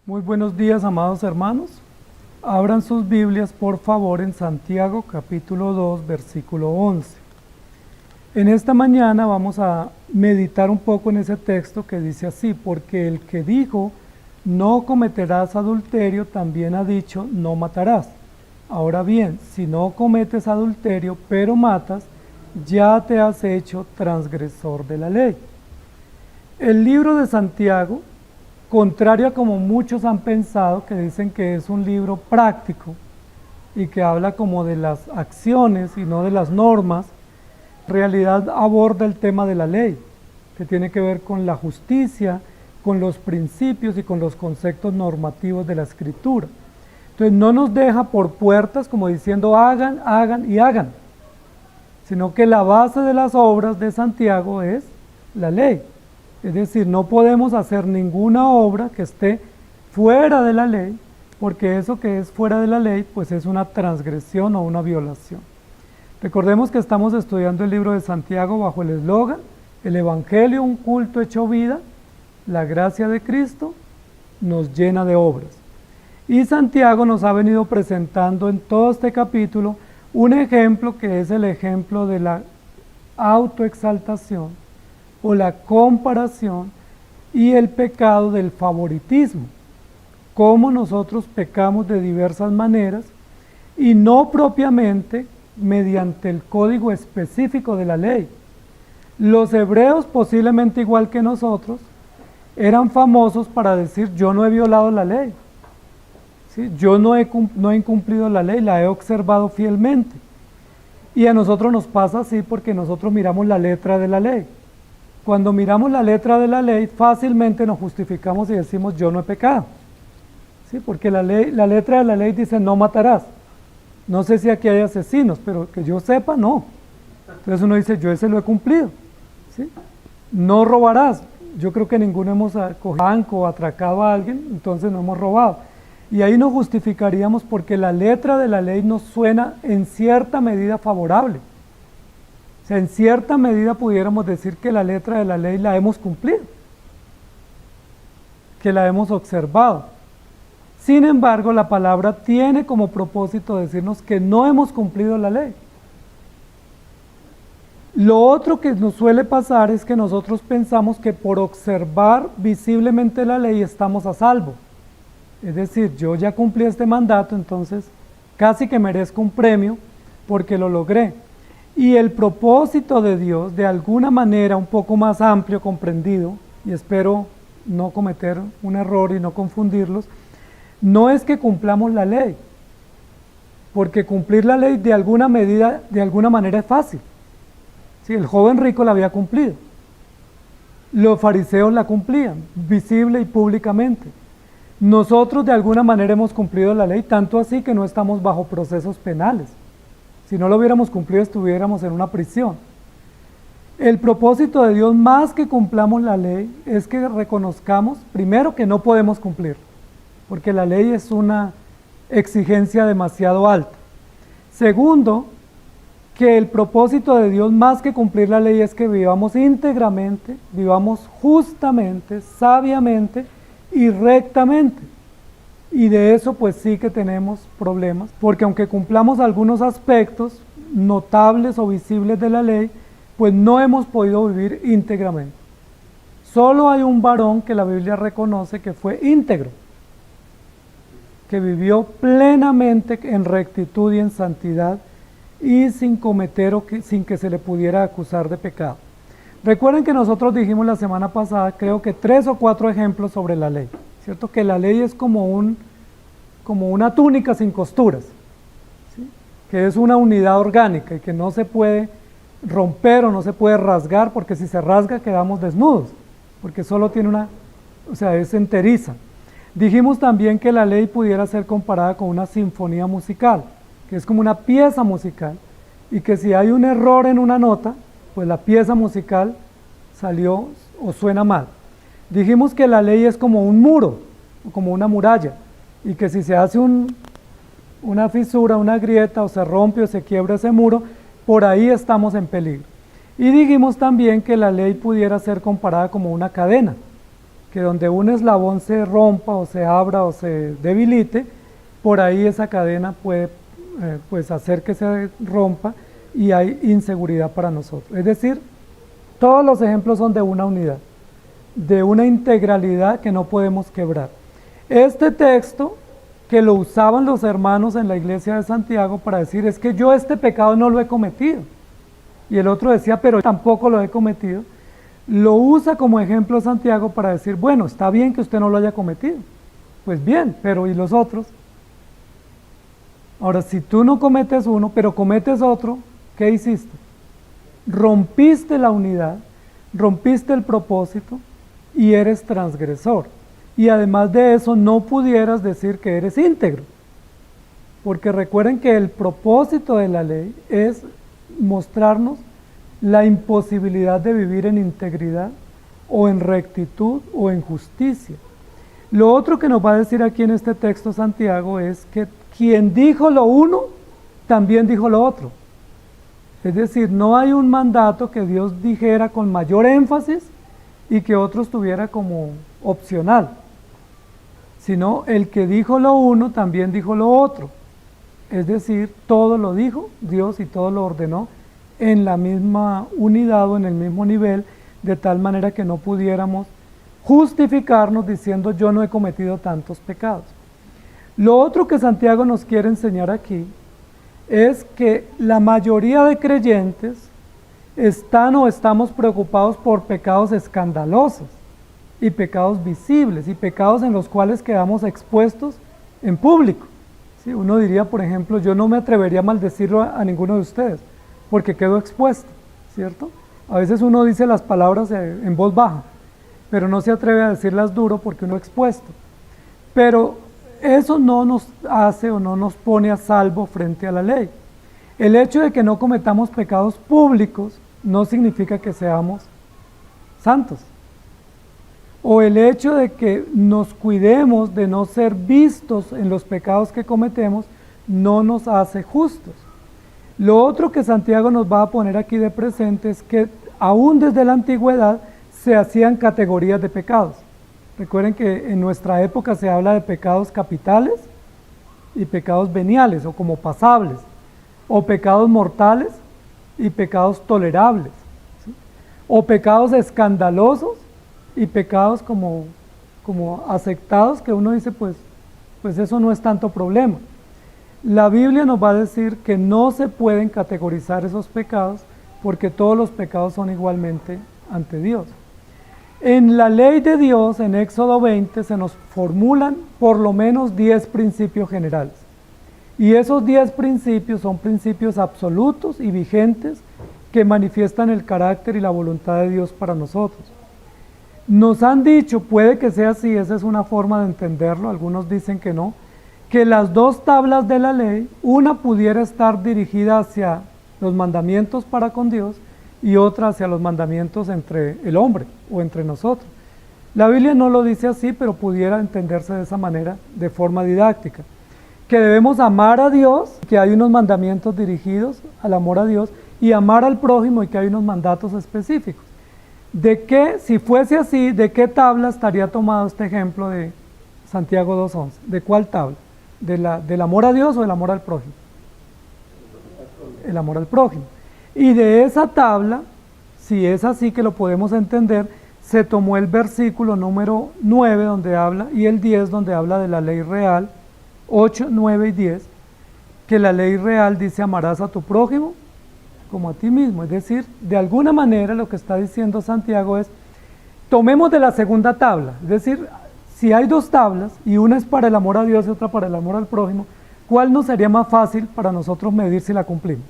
Muy buenos días, amados hermanos. Abran sus Biblias, por favor, en Santiago capítulo 2, versículo 11. En esta mañana vamos a meditar un poco en ese texto que dice así: porque el que dijo, no cometerás adulterio, también ha dicho, no matarás. Ahora bien, si no cometes adulterio, pero matas, ya te has hecho transgresor de la ley. El libro de Santiago, contrario a como muchos han pensado, que dicen que es un libro práctico y que habla como de las acciones y no de las normas, en realidad aborda el tema de la ley, que tiene que ver con la justicia, con los principios y con los conceptos normativos de la Escritura. Entonces no nos deja por puertas como diciendo hagan, hagan y hagan, sino que la base de las obras de Santiago es la ley. Es decir, no podemos hacer ninguna obra que esté fuera de la ley, porque eso que es fuera de la ley, pues es una transgresión o una violación. Recordemos que estamos estudiando el libro de Santiago bajo el eslogan: el Evangelio, un culto hecho vida, la gracia de Cristo nos llena de obras. Y Santiago nos ha venido presentando en todo este capítulo un ejemplo que es el ejemplo de la autoexaltación o la comparación y el pecado del favoritismo, cómo nosotros pecamos de diversas maneras y no propiamente mediante el código específico de la ley. Los hebreos, posiblemente igual que nosotros, eran famosos para decir: yo no he violado la ley, ¿sí? Yo no he incumplido la ley, la he observado fielmente. Y a nosotros nos pasa así porque nosotros miramos la letra de la ley. Cuando miramos la letra de la ley, fácilmente nos justificamos y decimos: yo no he pecado, ¿sí? Porque la letra de la ley dice: no matarás. No sé si aquí hay asesinos, pero que yo sepa, no. Entonces uno dice: yo ese lo he cumplido, ¿sí? No robarás. Yo creo que ninguno hemos cogido banco o atracado a alguien, entonces no hemos robado. Y ahí nos justificaríamos porque la letra de la ley nos suena en cierta medida favorable. O sea, en cierta medida pudiéramos decir que la letra de la ley la hemos cumplido, que la hemos observado. Sin embargo, la palabra tiene como propósito decirnos que no hemos cumplido la ley. Lo otro que nos suele pasar es que nosotros pensamos que por observar visiblemente la ley estamos a salvo. Es decir, yo ya cumplí este mandato, entonces casi que merezco un premio porque lo logré. Y el propósito de Dios, de alguna manera un poco más amplio, comprendido, y espero no cometer un error y no confundirlos, no es que cumplamos la ley, porque cumplir la ley de alguna medida, de alguna manera es fácil. Sí, el joven rico la había cumplido, los fariseos la cumplían, visible y públicamente. Nosotros de alguna manera hemos cumplido la ley, tanto así que no estamos bajo procesos penales. Si no lo hubiéramos cumplido, estuviéramos en una prisión. El propósito de Dios, más que cumplamos la ley, es que reconozcamos, primero, que no podemos cumplir, porque la ley es una exigencia demasiado alta. Segundo, que el propósito de Dios, más que cumplir la ley, es que vivamos íntegramente, vivamos justamente, sabiamente y rectamente. Y de eso pues sí que tenemos problemas, porque aunque cumplamos algunos aspectos notables o visibles de la ley, pues no hemos podido vivir íntegramente. Solo hay un varón que la Biblia reconoce que fue íntegro, que vivió plenamente en rectitud y en santidad y sin cometer sin que se le pudiera acusar de pecado. Recuerden que nosotros dijimos la semana pasada, creo que 3 o 4 ejemplos sobre la ley. ¿Cierto? Que la ley es como una túnica sin costuras, ¿sí? Que es una unidad orgánica y que no se puede romper o no se puede rasgar, porque si se rasga quedamos desnudos, porque solo tiene es enteriza. Dijimos también que la ley pudiera ser comparada con una sinfonía musical, que es como una pieza musical, y que si hay un error en una nota, pues la pieza musical salió o suena mal. Dijimos que la ley es como un muro, como una muralla, y que si se hace una fisura, una grieta, o se rompe o se quiebra ese muro, por ahí estamos en peligro. Y dijimos también que la ley pudiera ser comparada como una cadena, que donde un eslabón se rompa o se abra o se debilite, por ahí esa cadena puede pues hacer que se rompa y hay inseguridad para nosotros. Es decir, todos los ejemplos son de una unidad, de una integralidad que no podemos quebrar. Este texto que lo usaban los hermanos en la iglesia de Santiago para decir, es que yo este pecado no lo he cometido. Y el otro decía, pero tampoco lo he cometido. Lo usa como ejemplo Santiago para decir, bueno, está bien que usted no lo haya cometido. Pues bien, pero ¿y los otros? Ahora, si tú no cometes uno, pero cometes otro, ¿qué hiciste? Rompiste la unidad, rompiste el propósito y eres transgresor. Y además de eso, no pudieras decir que eres íntegro. Porque recuerden que el propósito de la ley es mostrarnos la imposibilidad de vivir en integridad o en rectitud o en justicia. Lo otro que nos va a decir aquí en este texto Santiago es que quien dijo lo uno, también dijo lo otro. Es decir, no hay un mandato que Dios dijera con mayor énfasis y que otro estuviera como opcional, sino el que dijo lo uno, también dijo lo otro. Es decir, todo lo dijo Dios y todo lo ordenó en la misma unidad o en el mismo nivel, de tal manera que no pudiéramos justificarnos diciendo yo no he cometido tantos pecados. Lo otro que Santiago nos quiere enseñar aquí es que la mayoría de creyentes están o estamos preocupados por pecados escandalosos y pecados visibles y pecados en los cuales quedamos expuestos en público. ¿Sí? Uno diría, por ejemplo, yo no me atrevería a maldecirlo a ninguno de ustedes porque quedo expuesto, ¿cierto? A veces uno dice las palabras en voz baja, pero no se atreve a decirlas duro porque uno es expuesto. Pero eso no nos hace o no nos pone a salvo frente a la ley. El hecho de que no cometamos pecados públicos no significa que seamos santos. O el hecho de que nos cuidemos de no ser vistos en los pecados que cometemos no nos hace justos. Lo otro que Santiago nos va a poner aquí de presente es que aún desde la antigüedad se hacían categorías de pecados. Recuerden que en nuestra época se habla de pecados capitales y pecados veniales o como pasables, o pecados mortales y pecados tolerables, ¿sí? O pecados escandalosos y pecados como aceptados, que uno dice pues eso no es tanto problema. La Biblia nos va a decir que no se pueden categorizar esos pecados porque todos los pecados son igualmente ante Dios. En la ley de Dios, en Éxodo 20, se nos formulan por lo menos 10 principios generales. Y esos 10 principios son principios absolutos y vigentes que manifiestan el carácter y la voluntad de Dios para nosotros. Nos han dicho, puede que sea así, esa es una forma de entenderlo, algunos dicen que no, que las dos tablas de la ley, una pudiera estar dirigida hacia los mandamientos para con Dios y otra hacia los mandamientos entre el hombre o entre nosotros. La Biblia no lo dice así, pero pudiera entenderse de esa manera, de forma didáctica. Que debemos amar a Dios, que hay unos mandamientos dirigidos al amor a Dios, y amar al prójimo y que hay unos mandatos específicos. ¿De qué, si fuese así, de qué tabla estaría tomado este ejemplo de Santiago 2:11? ¿De cuál tabla? ¿Del amor a Dios o del amor al prójimo? El amor al prójimo. Y de esa tabla, si es así que lo podemos entender, se tomó el versículo número 9 donde habla, y el 10 donde habla de la ley real, 8, 9 y 10, que la ley real dice amarás a tu prójimo como a ti mismo. Es decir, de alguna manera lo que está diciendo Santiago es, tomemos de la segunda tabla, es decir, si hay dos tablas y una es para el amor a Dios y otra para el amor al prójimo, ¿cuál nos sería más fácil para nosotros medir si la cumplimos?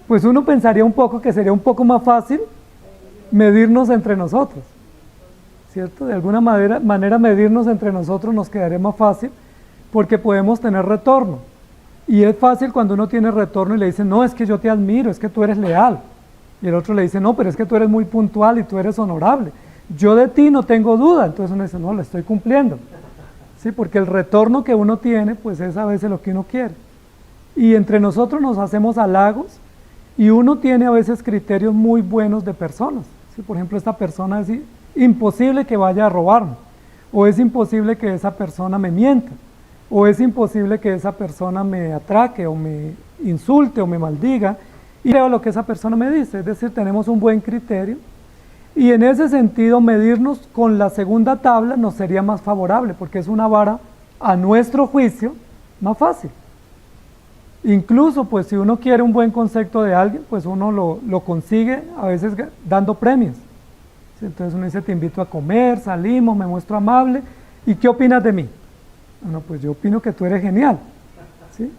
Pues uno pensaría un poco que sería un poco más fácil medirnos entre nosotros, ¿cierto? De alguna manera medirnos entre nosotros nos quedaría más fácil porque podemos tener retorno. Y es fácil cuando uno tiene retorno y le dice, no, es que yo te admiro, es que tú eres leal. Y el otro le dice, no, pero es que tú eres muy puntual y tú eres honorable. Yo de ti no tengo duda. Entonces uno dice, no, lo estoy cumpliendo. Sí, porque el retorno que uno tiene, pues es a veces lo que uno quiere. Y entre nosotros nos hacemos halagos y uno tiene a veces criterios muy buenos de personas, ¿Sí? Por ejemplo, esta persona es imposible que vaya a robarme, o es imposible que esa persona me mienta, o es imposible que esa persona me atraque o me insulte o me maldiga, y creo lo que esa persona me dice. Es decir, tenemos un buen criterio, y en ese sentido medirnos con la segunda tabla nos sería más favorable, porque es una vara a nuestro juicio más fácil. Incluso pues si uno quiere un buen concepto de alguien, pues uno lo consigue a veces dando premios. ¿Sí? Entonces uno dice, te invito a comer, salimos, me muestro amable, ¿y qué opinas de mí? Bueno, pues yo opino que tú eres genial, ¿sí?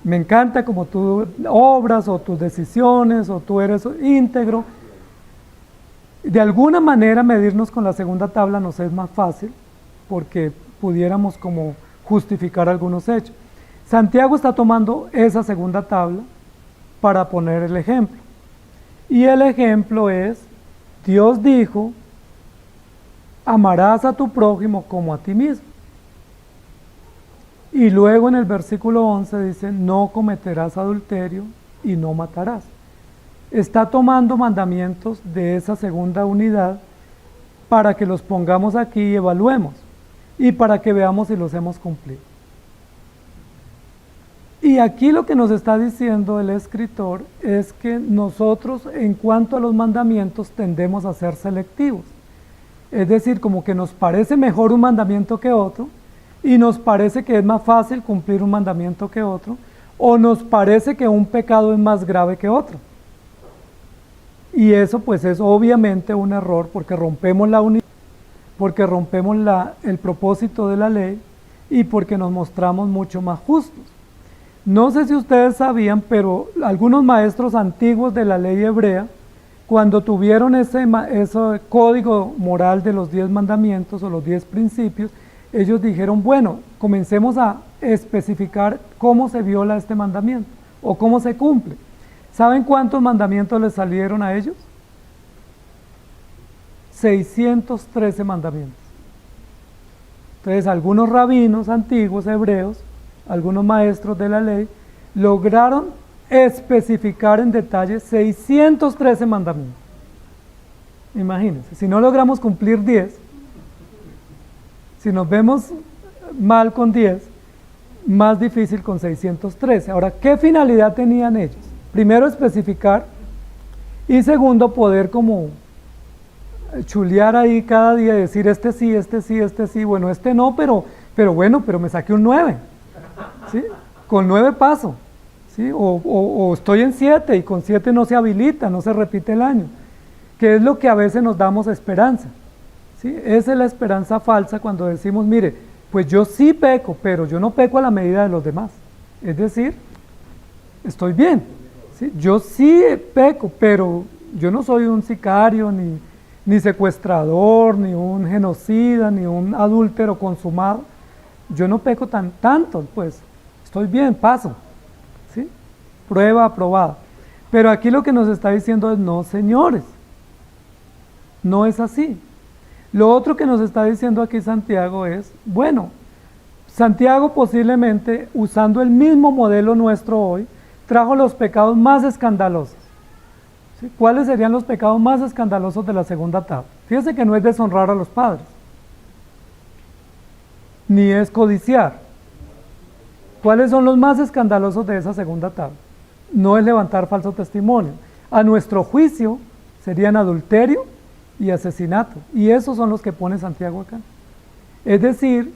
Me encanta como tú obras o tus decisiones, o tú eres íntegro. De alguna manera medirnos con la segunda tabla nos es más fácil, porque pudiéramos como justificar algunos hechos. Santiago está tomando esa segunda tabla para poner el ejemplo. Y el ejemplo es, Dios dijo, amarás a tu prójimo como a ti mismo. Y luego en el versículo 11 dice, no cometerás adulterio y no matarás. Está tomando mandamientos de esa segunda unidad para que los pongamos aquí y evaluemos, y para que veamos si los hemos cumplido. Y aquí lo que nos está diciendo el escritor es que nosotros, en cuanto a los mandamientos, tendemos a ser selectivos. Es decir, como que nos parece mejor un mandamiento que otro, y nos parece que es más fácil cumplir un mandamiento que otro, o nos parece que un pecado es más grave que otro. Y eso pues es obviamente un error, porque rompemos la unidad, porque rompemos el propósito de la ley, y porque nos mostramos mucho más justos. No sé si ustedes sabían, pero algunos maestros antiguos de la ley hebrea, cuando tuvieron ese código moral de los 10 mandamientos o los 10 principios, ellos dijeron, bueno, comencemos a especificar cómo se viola este mandamiento o cómo se cumple. ¿Saben cuántos mandamientos les salieron a ellos? 613 mandamientos. Entonces, algunos rabinos antiguos hebreos, algunos maestros de la ley, lograron especificar en detalle 613 mandamientos. Imagínense, si no logramos cumplir 10, si nos vemos mal con 10, más difícil con 613. Ahora, ¿qué finalidad tenían ellos? Primero, especificar, y segundo, poder como chulear ahí cada día y decir, este sí, este sí, este sí, bueno, este no, pero bueno, pero me saqué un 9, ¿sí? Con 9 paso, ¿sí? O estoy en 7 y con 7 no se habilita, no se repite el año, que es lo que a veces nos damos esperanza, ¿sí? Esa es la esperanza falsa cuando decimos, mire, pues yo sí peco, pero yo no peco a la medida de los demás, es decir, estoy bien, ¿sí? Yo sí peco, pero yo no soy un sicario, ni secuestrador, ni un genocida, ni un adúltero consumado. Yo no peco tanto, pues estoy bien, paso, ¿sí? Prueba aprobada. Pero aquí lo que nos está diciendo es, no, señores, no es así. Lo otro que nos está diciendo aquí Santiago es, bueno, Santiago posiblemente, usando el mismo modelo nuestro hoy, trajo los pecados más escandalosos. ¿Sí? ¿Cuáles serían los pecados más escandalosos de la segunda tabla? Fíjense que no es deshonrar a los padres, ni es codiciar. ¿Cuáles son los más escandalosos de esa segunda tabla? No es levantar falso testimonio. A nuestro juicio serían adulterio y asesinato, y esos son los que pone Santiago acá. Es decir,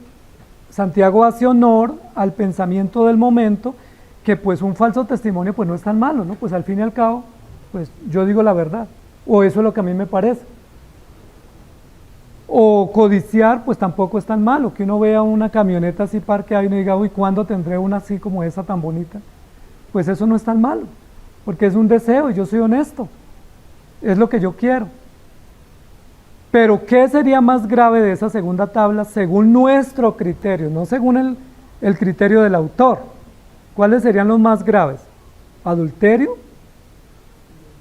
Santiago hace honor al pensamiento del momento, que pues un falso testimonio pues no es tan malo, ¿no? Pues al fin y al cabo, pues yo digo la verdad, o eso es lo que a mí me parece. O codiciar, pues tampoco es tan malo, que uno vea una camioneta así parqueada y uno diga, uy, ¿cuándo tendré una así como esa tan bonita? Pues eso no es tan malo, porque es un deseo y yo soy honesto, es lo que yo quiero. Pero ¿qué sería más grave de esa segunda tabla según nuestro criterio, no según el criterio del autor? ¿Cuáles serían los más graves? Adulterio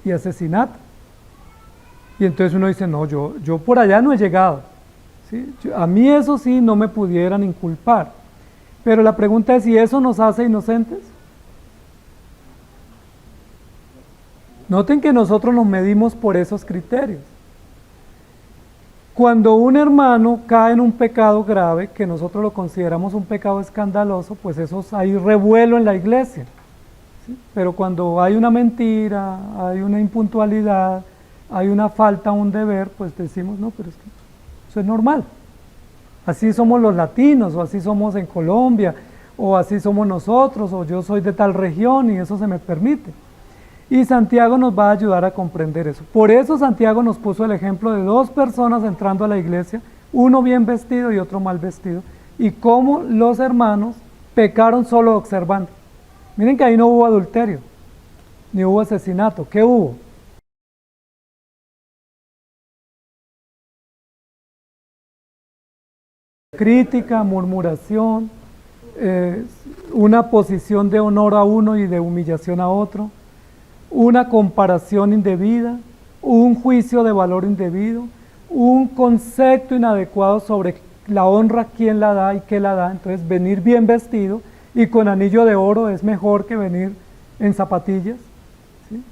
y asesinato. Y entonces uno dice, no, yo por allá no he llegado, ¿sí? A mí eso sí no me pudieran inculpar. Pero la pregunta es, ¿y eso nos hace inocentes? Noten que nosotros nos medimos por esos criterios. Cuando un hermano cae en un pecado grave, que nosotros lo consideramos un pecado escandaloso, pues eso hay revuelo en la iglesia. ¿Sí? Pero cuando hay una mentira, hay una impuntualidad, hay una falta, un deber, pues decimos, no, pero es que eso es normal. Así somos los latinos, o así somos en Colombia, o así somos nosotros, o yo soy de tal región y eso se me permite. Y Santiago nos va a ayudar a comprender eso. Por eso Santiago nos puso el ejemplo de dos personas entrando a la iglesia, uno bien vestido y otro mal vestido, y cómo los hermanos pecaron solo observando. Miren que ahí no hubo adulterio, ni hubo asesinato. ¿Qué hubo? Crítica, murmuración, una posición de honor a uno y de humillación a otro, una comparación indebida, un juicio de valor indebido, un concepto inadecuado sobre la honra, quién la da y qué la da. Entonces, venir bien vestido y con anillo de oro es mejor que venir en zapatillas. ¿Sí?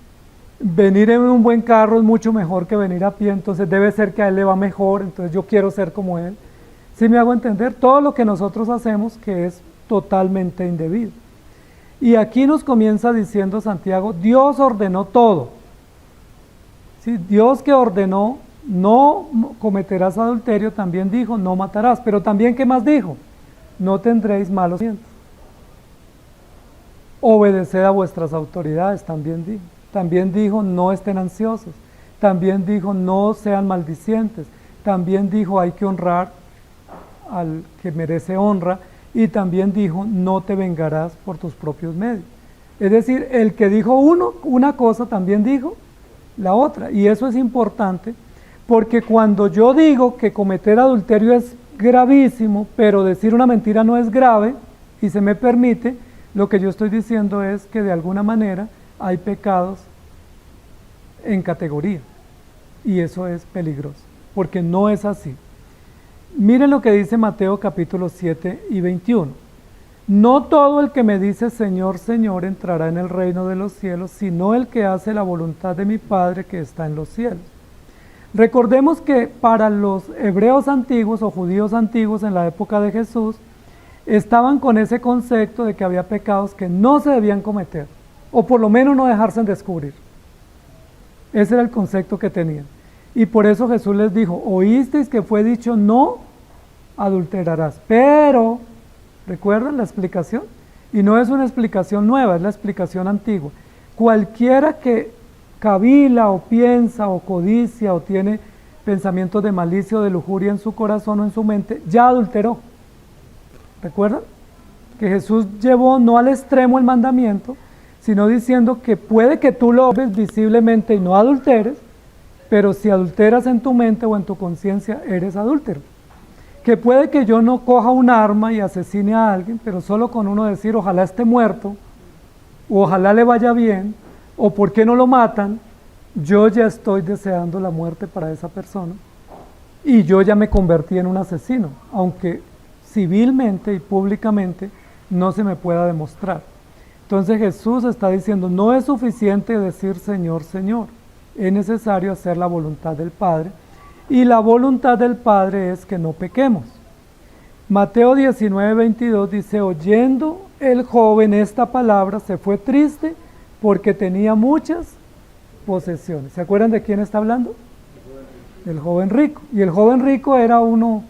Venir en un buen carro es mucho mejor que venir a pie, entonces debe ser que a él le va mejor, entonces yo quiero ser como él. ¿Sí me hago entender? Todo lo que nosotros hacemos que es totalmente indebido. Y aquí nos comienza diciendo Santiago, Dios ordenó todo. ¿Sí? Dios que ordenó, no cometerás adulterio, también dijo, no matarás. Pero también, ¿qué más dijo? No tendréis malos sentimientos. Obedeced a vuestras autoridades, también dijo. También dijo, no estén ansiosos. También dijo, no sean maldicientes. También dijo, hay que honrar al que merece honra. Y también dijo, no te vengarás por tus propios medios. Es decir, el que dijo una cosa también dijo la otra. Y eso es importante porque cuando yo digo que cometer adulterio es gravísimo, pero decir una mentira no es grave y se me permite, lo que yo estoy diciendo es que de alguna manera hay pecados en categoría. Y eso es peligroso, porque no es así. Miren lo que dice Mateo capítulo 7 y 21. No todo el que me dice Señor, Señor entrará en el reino de los cielos, sino el que hace la voluntad de mi Padre que está en los cielos. Recordemos que para los hebreos antiguos o judíos antiguos en la época de Jesús, estaban con ese concepto de que había pecados que no se debían cometer, o por lo menos no dejarse descubrir. Ese era el concepto que tenían. Y por eso Jesús les dijo, oísteis que fue dicho no adulterarás, pero, ¿recuerdan la explicación? Y no es una explicación nueva, es la explicación antigua. Cualquiera que cavila o piensa o codicia o tiene pensamientos de malicia o de lujuria en su corazón o en su mente, ya adulteró. ¿Recuerdan? Que Jesús llevó no al extremo el mandamiento, sino diciendo que puede que tú lo ves visiblemente y no adulteres, pero si adulteras en tu mente o en tu conciencia, eres adúltero. Que puede que yo no coja un arma y asesine a alguien, pero solo con uno decir, ojalá esté muerto, o ojalá le vaya bien, o por qué no lo matan, yo ya estoy deseando la muerte para esa persona, y yo ya me convertí en un asesino, aunque civilmente y públicamente no se me pueda demostrar. Entonces Jesús está diciendo, no es suficiente decir Señor, Señor, es necesario hacer la voluntad del Padre, y la voluntad del Padre es que no pequemos. Mateo 19, 22 dice, oyendo el joven esta palabra, se fue triste porque tenía muchas posesiones. ¿Se acuerdan de quién está hablando? El joven rico. Y el joven rico era uno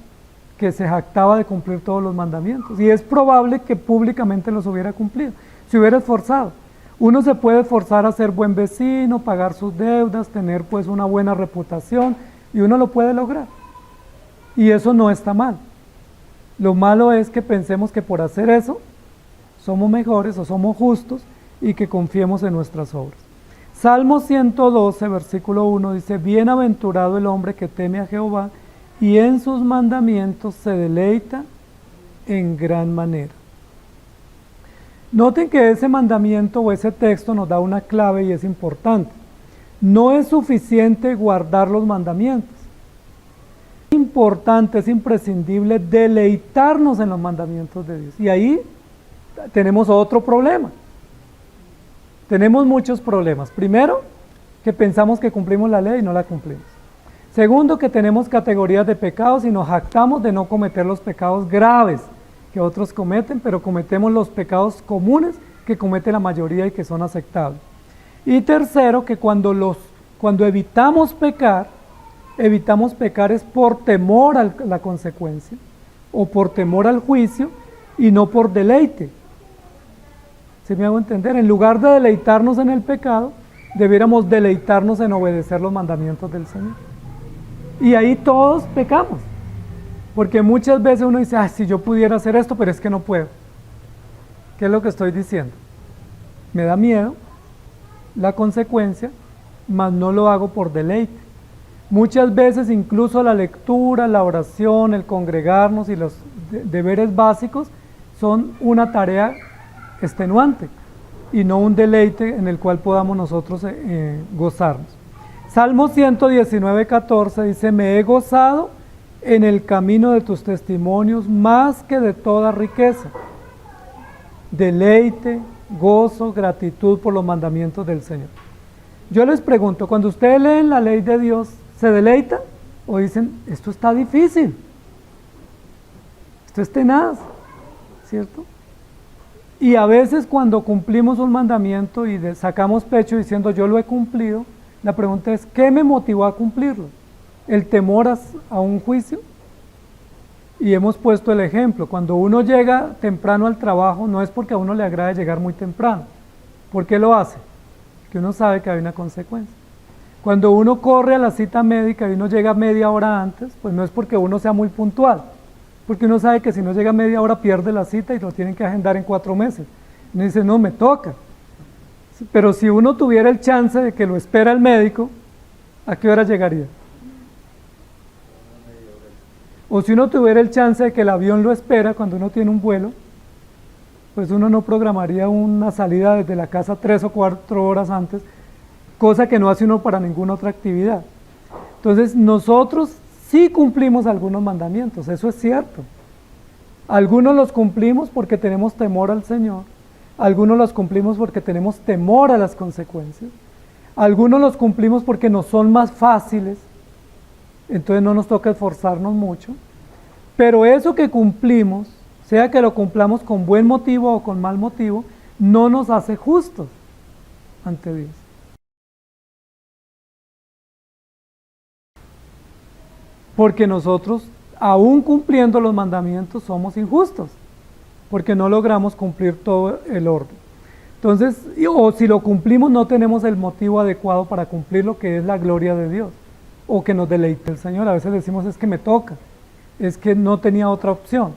que se jactaba de cumplir todos los mandamientos, y es probable que públicamente los hubiera cumplido, se hubiera esforzado. Uno se puede esforzar a ser buen vecino, pagar sus deudas, tener pues una buena reputación, y uno lo puede lograr. Y eso no está mal. Lo malo es que pensemos que por hacer eso somos mejores o somos justos y que confiemos en nuestras obras. Salmo 112, versículo 1 dice, bienaventurado el hombre que teme a Jehová y en sus mandamientos se deleita en gran manera. Noten que ese mandamiento o ese texto nos da una clave y es importante. No es suficiente guardar los mandamientos. Es importante, es imprescindible deleitarnos en los mandamientos de Dios. Y ahí tenemos otro problema. Tenemos muchos problemas. Primero, que pensamos que cumplimos la ley y no la cumplimos. Segundo, que tenemos categorías de pecados y nos jactamos de no cometer los pecados graves que otros cometen, pero cometemos los pecados comunes que comete la mayoría y que son aceptables. Y tercero, que cuando evitamos pecar es por temor a la consecuencia o por temor al juicio y no por deleite. ¿Sí me hago entender? En lugar de deleitarnos en el pecado, debiéramos deleitarnos en obedecer los mandamientos del Señor. Y ahí todos pecamos, porque muchas veces uno dice, si yo pudiera hacer esto, pero es que no puedo. ¿Qué es lo que estoy diciendo? Me da miedo la consecuencia, mas no lo hago por deleite. Muchas veces incluso la lectura, la oración, el congregarnos y los deberes básicos son una tarea extenuante y no un deleite en el cual podamos nosotros gozarnos. Salmo 119, 14 dice, me he gozado en el camino de tus testimonios más que de toda riqueza. Deleite, gozo, gratitud por los mandamientos del Señor. Yo les pregunto, cuando ustedes leen la ley de Dios, ¿se deleitan? ¿O dicen, esto está difícil? Esto es tenaz, ¿cierto? Y a veces cuando cumplimos un mandamiento y sacamos pecho diciendo, yo lo he cumplido, la pregunta es, ¿qué me motivó a cumplirlo? ¿El temor a un juicio? Y hemos puesto el ejemplo, cuando uno llega temprano al trabajo, no es porque a uno le agrade llegar muy temprano. ¿Por qué lo hace? Porque uno sabe que hay una consecuencia. Cuando uno corre a la cita médica y uno llega media hora antes, pues no es porque uno sea muy puntual, porque uno sabe que si no llega media hora pierde la cita y lo tienen que agendar en 4 meses. Uno dice, no, me toca. Pero si uno tuviera el chance de que lo espera el médico, ¿a qué hora llegaría? O si uno tuviera el chance de que el avión lo espera cuando uno tiene un vuelo, pues uno no programaría una salida desde la casa 3 o 4 horas antes, cosa que no hace uno para ninguna otra actividad. Entonces nosotros sí cumplimos algunos mandamientos, eso es cierto. Algunos los cumplimos porque tenemos temor al Señor, algunos los cumplimos porque tenemos temor a las consecuencias, algunos los cumplimos porque nos son más fáciles, entonces no nos toca esforzarnos mucho, pero eso que cumplimos, sea que lo cumplamos con buen motivo o con mal motivo, no nos hace justos ante Dios. Porque nosotros, aún cumpliendo los mandamientos, somos injustos, porque no logramos cumplir todo el orden. Entonces, o si lo cumplimos, no tenemos el motivo adecuado para cumplir lo que es la gloria de Dios, o que nos deleite el Señor. A veces decimos, es que me toca, es que no tenía otra opción.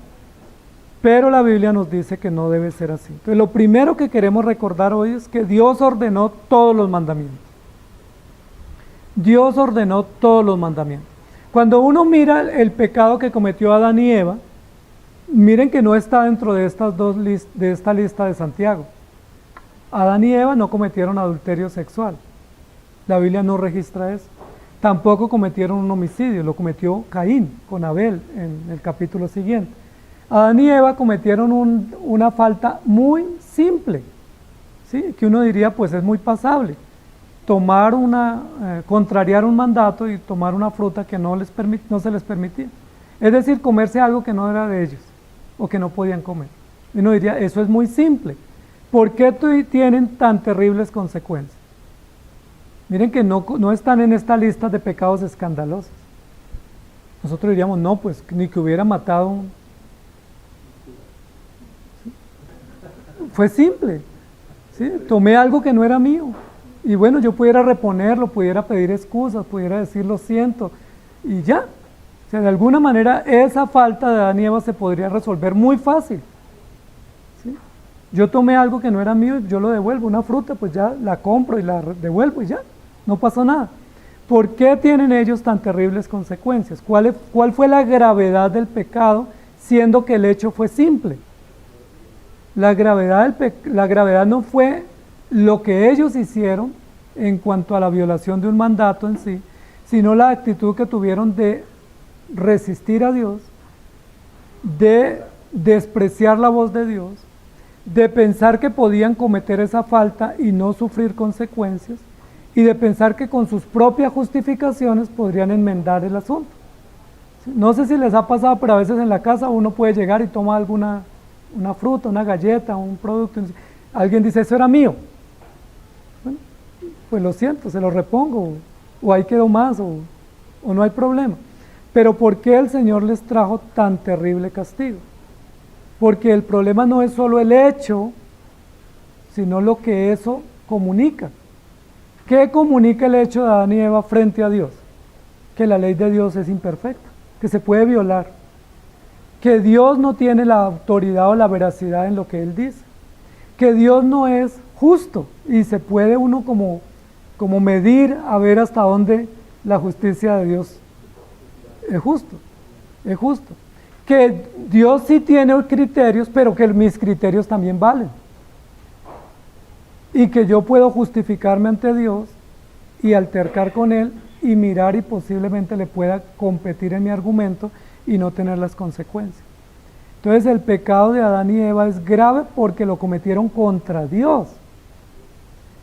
Pero la Biblia nos dice que no debe ser así. Entonces, lo primero que queremos recordar hoy es que Dios ordenó todos los mandamientos. Dios ordenó todos los mandamientos. Cuando uno mira el pecado que cometió Adán y Eva, miren que no está dentro de esta lista de Santiago. Adán y Eva no cometieron adulterio sexual. La Biblia no registra eso. Tampoco cometieron un homicidio, lo cometió Caín con Abel en el capítulo siguiente. Adán y Eva cometieron una falta muy simple, ¿sí? Que uno diría pues es muy pasable. Contrariar un mandato y tomar una fruta que no se les permitía. Es decir, comerse algo que no era de ellos o que no podían comer. Y uno diría, eso es muy simple. ¿Por qué tienen tan terribles consecuencias? Miren que no están en esta lista de pecados escandalosos. Nosotros diríamos, no, pues ni que hubiera matado. ¿Sí? Fue simple. ¿Sí? Tomé algo que no era mío. Y bueno, yo pudiera reponerlo, pudiera pedir excusas, pudiera decir lo siento, y ya. O sea, de alguna manera esa falta de Adán y Eva se podría resolver muy fácil. ¿Sí? Yo tomé algo que no era mío y yo lo devuelvo, una fruta, pues ya la compro y la devuelvo y ya, no pasó nada. ¿Por qué tienen ellos tan terribles consecuencias? ¿Cuál fue la gravedad del pecado, siendo que el hecho fue simple? La gravedad no fue lo que ellos hicieron en cuanto a la violación de un mandato en sí, sino la actitud que tuvieron de resistir a Dios, de despreciar la voz de Dios, de pensar que podían cometer esa falta y no sufrir consecuencias, y de pensar que con sus propias justificaciones podrían enmendar el asunto. No sé si les ha pasado, pero a veces en la casa uno puede llegar y toma una fruta, una galleta, un producto, y alguien dice, eso era mío. Bueno, pues lo siento, se lo repongo, o ahí quedó más, o no hay problema. Pero ¿por qué el Señor les trajo tan terrible castigo? Porque el problema no es solo el hecho, sino lo que eso comunica. ¿Qué comunica el hecho de Adán y Eva frente a Dios? Que la ley de Dios es imperfecta, que se puede violar, que Dios no tiene la autoridad o la veracidad en lo que Él dice, que Dios no es justo y se puede uno como medir a ver hasta dónde la justicia de Dios es justo, que Dios sí tiene criterios, pero que mis criterios también valen, y que yo puedo justificarme ante Dios y altercar con Él y mirar y posiblemente le pueda competir en mi argumento y no tener las consecuencias. Entonces el pecado de Adán y Eva es grave porque lo cometieron contra Dios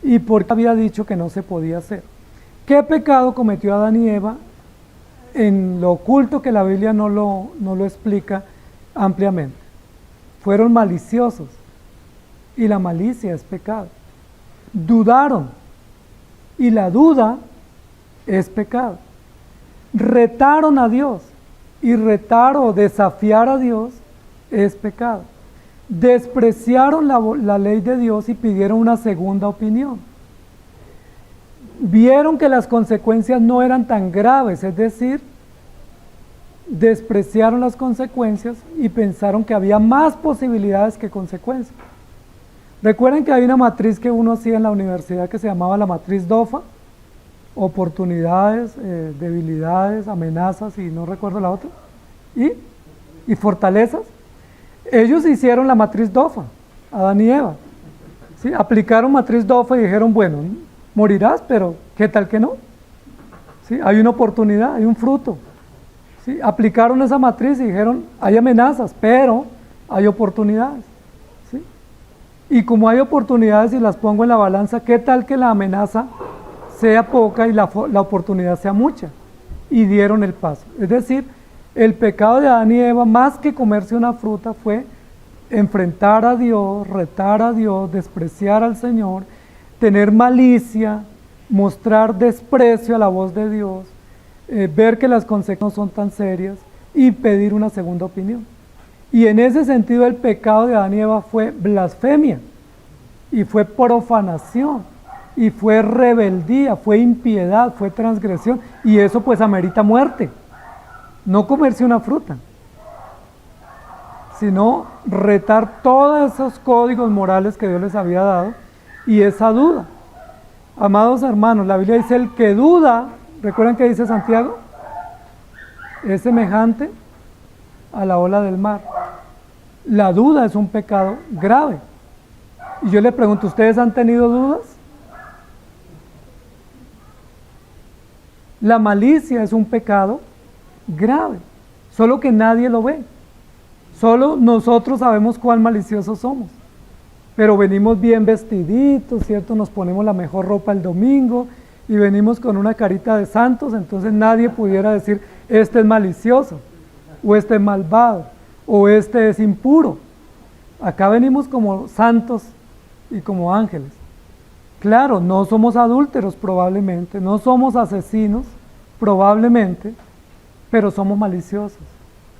y porque había dicho que no se podía hacer. ¿Qué pecado cometió Adán y Eva? En lo oculto, que la Biblia no lo explica ampliamente. Fueron maliciosos y la malicia es pecado. Dudaron y la duda es pecado. Retaron a Dios y retar o desafiar a Dios es pecado. Despreciaron la ley de Dios y pidieron una segunda opinión. Vieron que las consecuencias no eran tan graves, es decir, despreciaron las consecuencias y pensaron que había más posibilidades que consecuencias. Recuerden que hay una matriz que uno hacía en la universidad que se llamaba la matriz DOFA, oportunidades, debilidades, amenazas y no recuerdo la otra, y fortalezas. Ellos hicieron la matriz DOFA, Adán y Eva, ¿sí? Aplicaron matriz DOFA y dijeron, bueno, morirás, pero ¿qué tal que no? ¿Sí? Hay una oportunidad, hay un fruto. ¿Sí? Aplicaron esa matriz y dijeron, hay amenazas, pero hay oportunidades. ¿Sí? Y como hay oportunidades y las pongo en la balanza, ¿qué tal que la amenaza sea poca y la oportunidad sea mucha? Y dieron el paso. Es decir, el pecado de Adán y Eva, más que comerse una fruta, fue enfrentar a Dios, retar a Dios, despreciar al Señor, tener malicia, mostrar desprecio a la voz de Dios, ver que las consecuencias no son tan serias y pedir una segunda opinión. Y en ese sentido el pecado de Adán y Eva fue blasfemia, y fue profanación, y fue rebeldía, fue impiedad, fue transgresión, y eso pues amerita muerte. No comerse una fruta, sino retar todos esos códigos morales que Dios les había dado y esa duda. Amados hermanos, la Biblia dice, el que duda, ¿recuerdan que dice Santiago? Es semejante a la ola del mar. La duda es un pecado grave. Y yo le pregunto, ¿ustedes han tenido dudas? La malicia es un pecado grave, solo que nadie lo ve. Solo nosotros sabemos cuán maliciosos somos. Pero venimos bien vestiditos, ¿cierto? Nos ponemos la mejor ropa el domingo y venimos con una carita de santos, entonces nadie pudiera decir, este es malicioso, o este es malvado, o este es impuro. Acá venimos como santos y como ángeles. Claro, no somos adúlteros probablemente, no somos asesinos probablemente, pero somos maliciosos,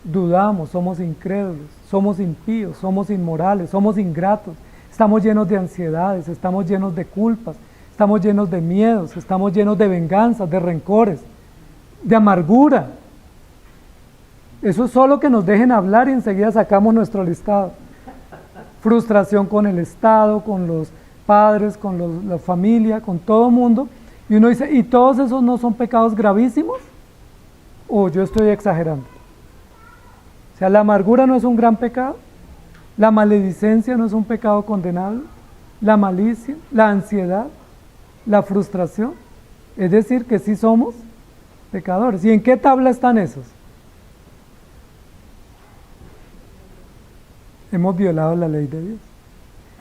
dudamos, somos incrédulos, somos impíos, somos inmorales, somos ingratos. Estamos llenos de ansiedades, estamos llenos de culpas, estamos llenos de miedos, estamos llenos de venganzas, de rencores, de amargura. Eso es solo que nos dejen hablar y enseguida sacamos nuestro listado. Frustración con el Estado, con los padres, con la familia, con todo el mundo. Y uno dice, ¿y todos esos no son pecados gravísimos? ¿O yo estoy exagerando? O sea, la amargura no es un gran pecado. La maledicencia no es un pecado condenable, la malicia, la ansiedad, la frustración, es decir, que sí somos pecadores. ¿Y en qué tabla están esos? Hemos violado la ley de Dios.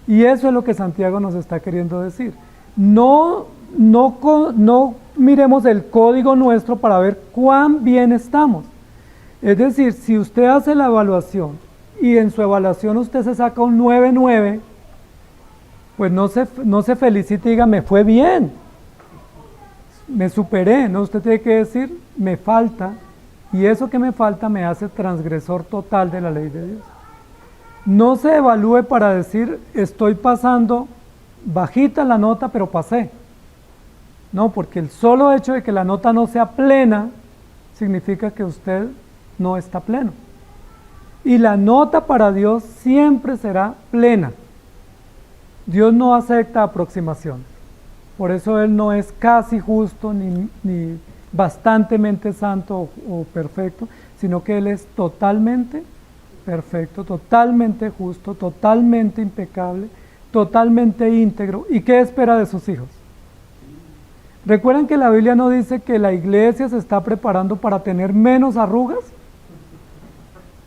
Y eso es lo que Santiago nos está queriendo decir. No no miremos el código nuestro para ver cuán bien estamos. Es decir, si usted hace la evaluación y en su evaluación usted se saca un 9.9, pues no se felicite y diga, me fue bien, me superé, ¿no? Usted tiene que decir, me falta, y eso que me falta me hace transgresor total de la ley de Dios. No se evalúe para decir, estoy pasando bajita la nota, pero pasé. No, porque el solo hecho de que la nota no sea plena, significa que usted no está pleno. Y la nota para Dios siempre será plena. Dios no acepta aproximaciones. Por eso Él no es casi justo ni bastantemente santo o perfecto, sino que Él es totalmente perfecto, totalmente justo, totalmente impecable, totalmente íntegro. ¿Y qué espera de sus hijos? ¿Recuerdan que la Biblia no dice que la iglesia se está preparando para tener menos arrugas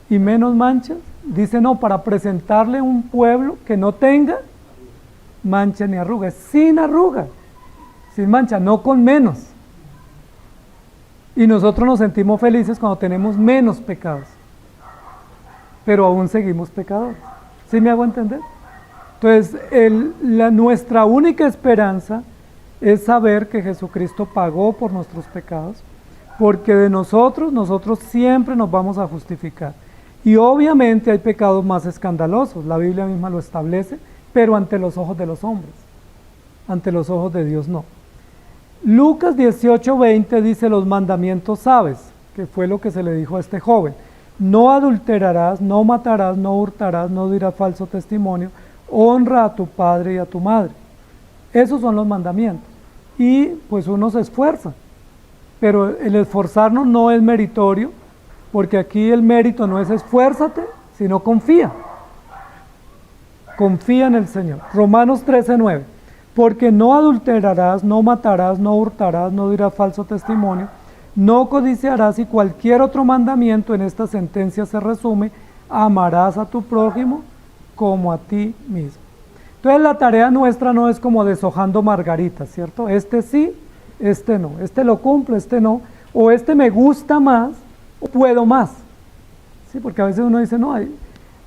y menos manchas? Dice no, para presentarle un pueblo que no tenga mancha ni arruga, sin arruga, sin mancha, no con menos. Y nosotros nos sentimos felices cuando tenemos menos pecados, pero aún seguimos pecadores. ¿Sí me hago entender? Entonces, nuestra única esperanza es saber que Jesucristo pagó por nuestros pecados, porque de nosotros siempre nos vamos a justificar. Y obviamente hay pecados más escandalosos, la Biblia misma lo establece, pero ante los ojos de los hombres, ante los ojos de Dios no. Lucas 18:20 dice, los mandamientos sabes, que fue lo que se le dijo a este joven. No adulterarás, no matarás, no hurtarás, no dirás falso testimonio, honra a tu padre y a tu madre. Esos son los mandamientos. Y pues uno se esfuerza, pero el esforzarnos no es meritorio, porque aquí el mérito no es esfuérzate, sino confía. Confía en el Señor. Romanos 13:9. Porque no adulterarás, no matarás, no hurtarás, no dirás falso testimonio, no codiciarás, y cualquier otro mandamiento en esta sentencia se resume, amarás a tu prójimo como a ti mismo. Entonces la tarea nuestra no es como deshojando margaritas, ¿cierto? Este sí, este no, este lo cumplo, este no, o este me gusta más, o puedo más. Sí, porque a veces uno dice, no,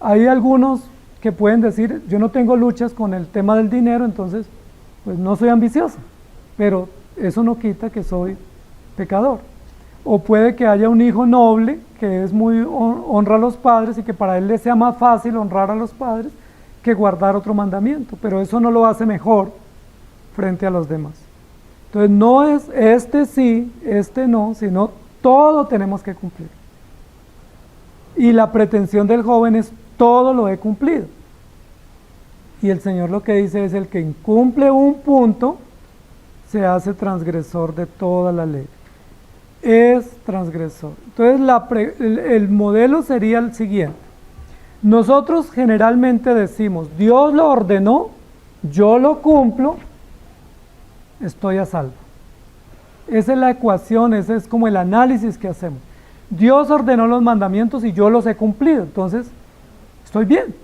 hay algunos que pueden decir, yo no tengo luchas con el tema del dinero, entonces pues no soy ambicioso, pero eso no quita que soy pecador. O puede que haya un hijo noble que es muy honra a los padres y que para él le sea más fácil honrar a los padres que guardar otro mandamiento, pero eso no lo hace mejor frente a los demás. Entonces no es este sí, este no, sino todo tenemos que cumplir. Y la pretensión del joven es todo lo he cumplido. Y el Señor lo que dice es el que incumple un punto se hace transgresor de toda la ley. Es transgresor. Entonces el modelo sería el siguiente. Nosotros generalmente decimos, Dios lo ordenó, yo lo cumplo, estoy a salvo. Esa es la ecuación, ese es como el análisis que hacemos. Dios ordenó los mandamientos y yo los he cumplido, entonces estoy bien.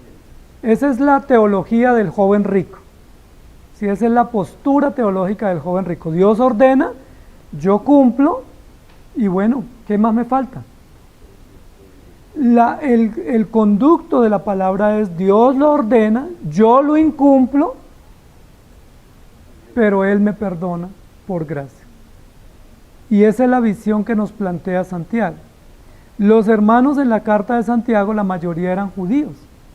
Esa es la teología del joven rico. Sí, esa es la postura teológica del joven rico. Dios ordena, yo cumplo, y bueno, ¿qué más me falta? El conducto de la palabra es Dios lo ordena, yo lo incumplo, pero Él me perdona por gracia. Y esa es la visión que nos plantea Santiago. Los hermanos en la carta de Santiago, la mayoría eran judíos,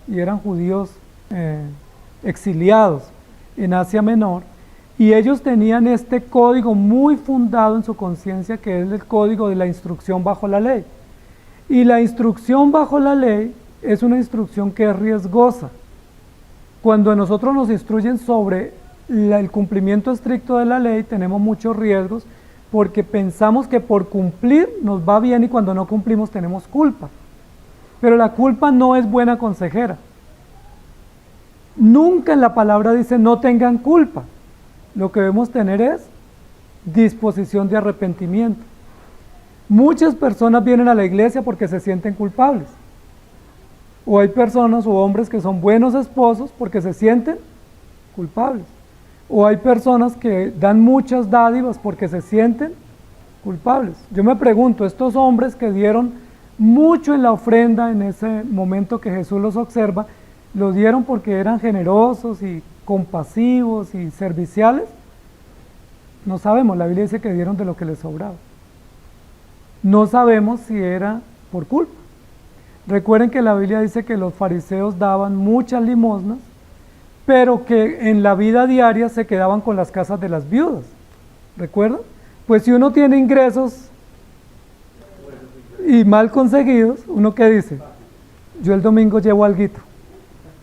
y eran judíos exiliados en Asia Menor, y ellos tenían este código muy fundado en su conciencia, que es el código de la instrucción bajo la ley. Y la instrucción bajo la ley es una instrucción que es riesgosa. Cuando a nosotros nos instruyen sobre el cumplimiento estricto de la ley, tenemos muchos riesgos, porque pensamos que por cumplir nos va bien y cuando no cumplimos tenemos culpa. Pero la culpa no es buena consejera. Nunca en la palabra dice no tengan culpa. Lo que debemos tener es disposición de arrepentimiento. Muchas personas vienen a la iglesia porque se sienten culpables. O hay personas o hombres que son buenos esposos porque se sienten culpables. O hay personas que dan muchas dádivas porque se sienten culpables. Yo me pregunto, estos hombres que dieron mucho en la ofrenda en ese momento que Jesús los observa, ¿lo dieron porque eran generosos y compasivos y serviciales? No sabemos, la Biblia dice que dieron de lo que les sobraba. No sabemos si era por culpa. Recuerden que la Biblia dice que los fariseos daban muchas limosnas, pero que en la vida diaria se quedaban con las casas de las viudas. ¿Recuerdan? Pues si uno tiene ingresos y mal conseguidos, ¿uno qué dice? Yo el domingo llevo alguito,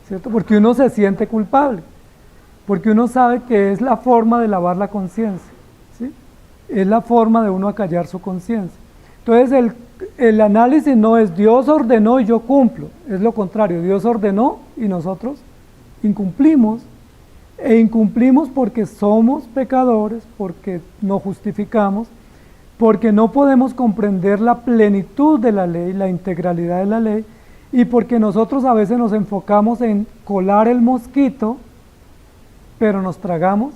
¿cierto? Porque uno se siente culpable, porque uno sabe que es la forma de lavar la conciencia, ¿sí? Es la forma de uno acallar su conciencia. Entonces el análisis no es Dios ordenó y yo cumplo, es lo contrario, Dios ordenó y nosotros incumplimos, e incumplimos porque somos pecadores, porque nos justificamos, porque no podemos comprender la plenitud de la ley, la integralidad de la ley, y porque nosotros a veces nos enfocamos en colar el mosquito, pero nos tragamos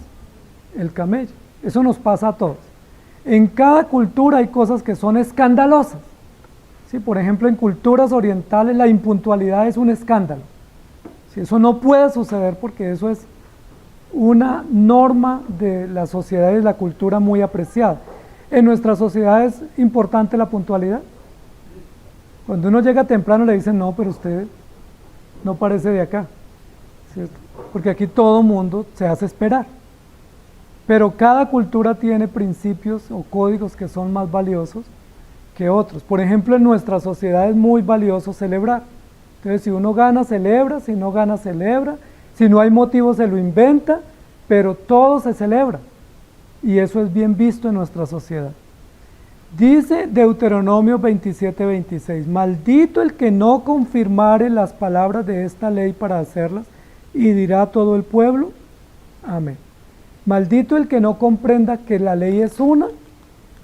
el camello. Eso nos pasa a todos. En cada cultura hay cosas que son escandalosas. ¿Sí? Por ejemplo, en culturas orientales la impuntualidad es un escándalo. ¿Sí? Eso no puede suceder porque eso es una norma de la sociedad y de la cultura muy apreciada. En nuestra sociedad es importante la puntualidad. Cuando uno llega temprano le dicen, no, pero usted no parece de acá, ¿cierto? Porque aquí todo mundo se hace esperar. Pero cada cultura tiene principios o códigos que son más valiosos que otros. Por ejemplo, en nuestra sociedad es muy valioso celebrar. Entonces, si uno gana, celebra, si no gana, celebra, si no hay motivo, se lo inventa, pero todo se celebra. Y eso es bien visto en nuestra sociedad. Dice Deuteronomio 27:26, maldito el que no confirmare las palabras de esta ley para hacerlas, y dirá todo el pueblo, amén. Maldito el que no comprenda que la ley es una,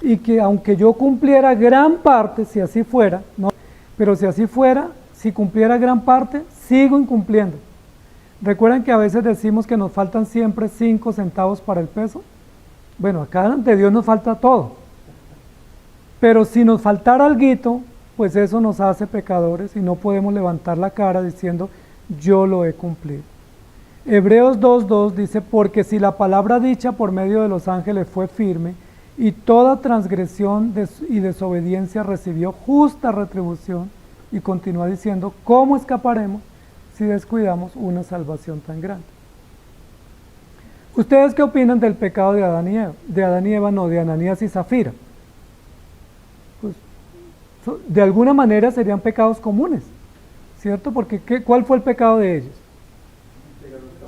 y que aunque yo cumpliera gran parte, si así fuera, no, pero si así fuera, si cumpliera gran parte, sigo incumpliendo. ¿Recuerdan que a veces decimos que nos faltan siempre 5 centavos para el peso? Bueno, acá ante Dios nos falta todo. Pero si nos faltara alguito, pues eso nos hace pecadores y no podemos levantar la cara diciendo, yo lo he cumplido. Hebreos 2:2 dice, porque si la palabra dicha por medio de los ángeles fue firme, y toda transgresión y desobediencia recibió justa retribución, y continúa diciendo, ¿cómo escaparemos si descuidamos una salvación tan grande? ¿Ustedes qué opinan del pecado de Adán y Eva? De Adán y Eva, no, de Ananías y Zafira. Pues, de alguna manera serían pecados comunes, ¿cierto? Porque ¿cuál fue el pecado de ellos?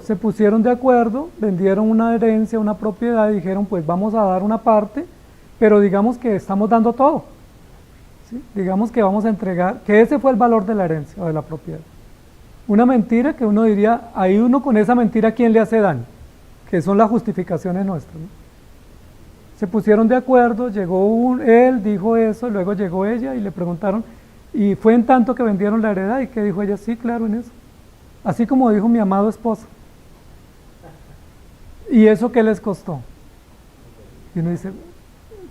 Se pusieron de acuerdo, vendieron una herencia, una propiedad y dijeron, pues vamos a dar una parte, pero digamos que estamos dando todo. ¿Sí? Digamos que vamos a entregar, que ese fue el valor de la herencia o de la propiedad. Una mentira que uno diría, ahí uno con esa mentira, ¿quién le hace daño? Que son las justificaciones nuestras, ¿no? Se pusieron de acuerdo, llegó él, dijo eso, luego llegó ella y le preguntaron, ¿y fue en tanto que vendieron la heredad? ¿Y qué dijo ella? Sí, claro, en eso. Así como dijo mi amado esposo. ¿Y eso qué les costó? Y uno dice,